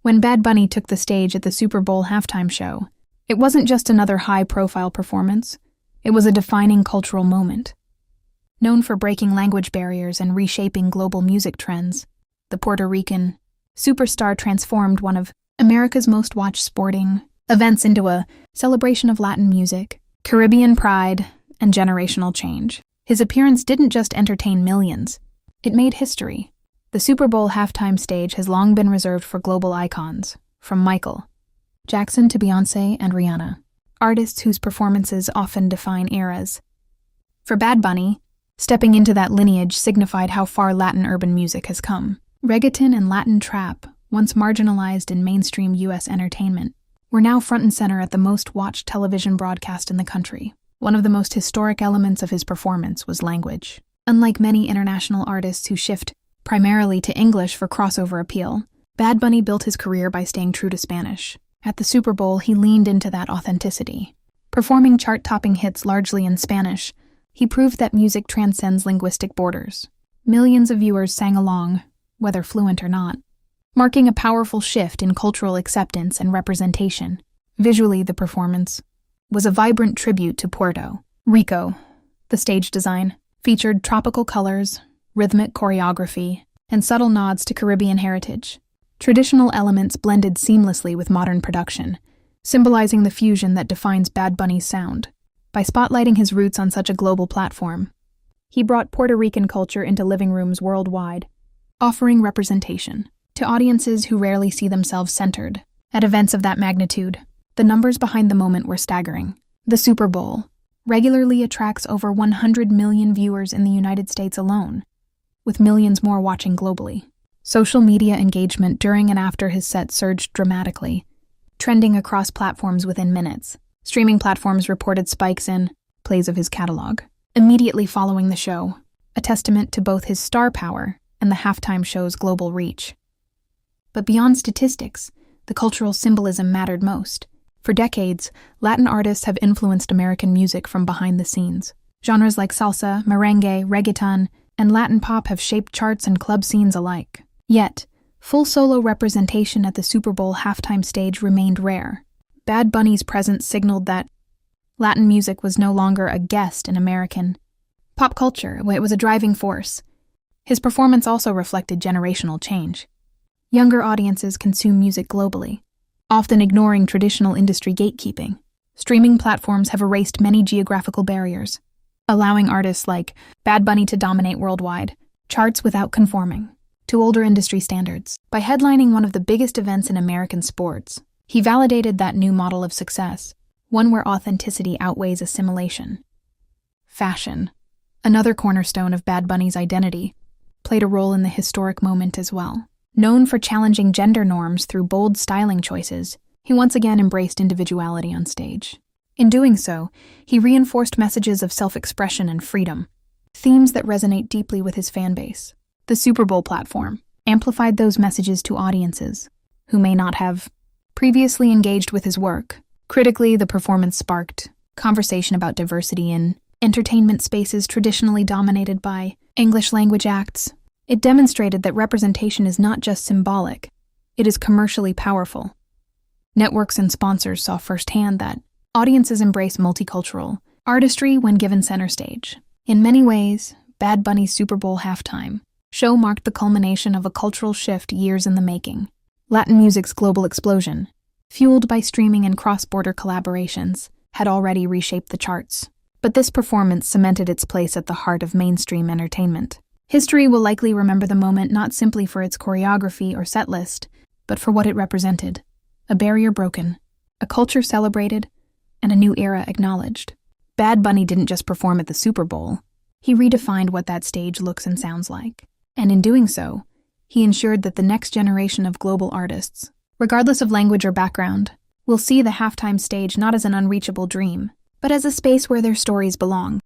When Bad Bunny took the stage at the Super Bowl halftime show, it wasn't just another high-profile performance, it was a defining cultural moment. Known for breaking language barriers and reshaping global music trends, the Puerto Rican superstar transformed one of America's most watched sporting events into a celebration of Latin music, Caribbean pride, and generational change. His appearance didn't just entertain millions, it made history. The Super Bowl halftime stage has long been reserved for global icons, from Michael Jackson to Beyoncé and Rihanna, artists whose performances often define eras. For Bad Bunny, stepping into that lineage signified how far Latin urban music has come. Reggaeton and Latin trap, once marginalized in mainstream U.S. entertainment, were now front and center at the most watched television broadcast in the country. One of the most historic elements of his performance was language. Unlike many international artists who shift primarily to English for crossover appeal, Bad Bunny built his career by staying true to Spanish. At the Super Bowl, he leaned into that authenticity. Performing chart-topping hits largely in Spanish, he proved that music transcends linguistic borders. Millions of viewers sang along, whether fluent or not, marking a powerful shift in cultural acceptance and representation. Visually, the performance was a vibrant tribute to Puerto Rico. The stage design featured tropical colors, rhythmic choreography, and subtle nods to Caribbean heritage. Traditional elements blended seamlessly with modern production, symbolizing the fusion that defines Bad Bunny's sound. By spotlighting his roots on such a global platform, he brought Puerto Rican culture into living rooms worldwide, offering representation to audiences who rarely see themselves centered. At events of that magnitude, the numbers behind the moment were staggering. The Super Bowl regularly attracts over 100 million viewers in the United States alone, with millions more watching globally. Social media engagement during and after his set surged dramatically, trending across platforms within minutes. Streaming platforms reported spikes in plays of his catalog immediately following the show, a testament to both his star power and the halftime show's global reach. But beyond statistics, the cultural symbolism mattered most. For decades, Latin artists have influenced American music from behind the scenes. Genres like salsa, merengue, reggaeton, and Latin pop have shaped charts and club scenes alike. Yet, full solo representation at the Super Bowl halftime stage remained rare. Bad Bunny's presence signaled that Latin music was no longer a guest in American pop culture, it was a driving force. His performance also reflected generational change. Younger audiences consume music globally, often ignoring traditional industry gatekeeping. Streaming platforms have erased many geographical barriers, allowing artists like Bad Bunny to dominate worldwide charts without conforming to older industry standards. By headlining one of the biggest events in American sports, he validated that new model of success, one where authenticity outweighs assimilation. Fashion, another cornerstone of Bad Bunny's identity, played a role in the historic moment as well. Known for challenging gender norms through bold styling choices, he once again embraced individuality on stage. In doing so, he reinforced messages of self-expression and freedom, themes that resonate deeply with his fan base. The Super Bowl platform amplified those messages to audiences who may not have previously engaged with his work. Critically, the performance sparked conversation about diversity in entertainment spaces traditionally dominated by English-language acts. It demonstrated that representation is not just symbolic, it is commercially powerful. Networks and sponsors saw firsthand that audiences embrace multicultural artistry when given center stage. In many ways, Bad Bunny's Super Bowl halftime show marked the culmination of a cultural shift years in the making. Latin music's global explosion, fueled by streaming and cross-border collaborations, had already reshaped the charts. But this performance cemented its place at the heart of mainstream entertainment. History will likely remember the moment not simply for its choreography or set list, but for what it represented. A barrier broken, a culture celebrated, and a new era acknowledged. Bad Bunny didn't just perform at the Super Bowl, he redefined what that stage looks and sounds like. And in doing so, he ensured that the next generation of global artists, regardless of language or background, will see the halftime stage not as an unreachable dream, but as a space where their stories belong.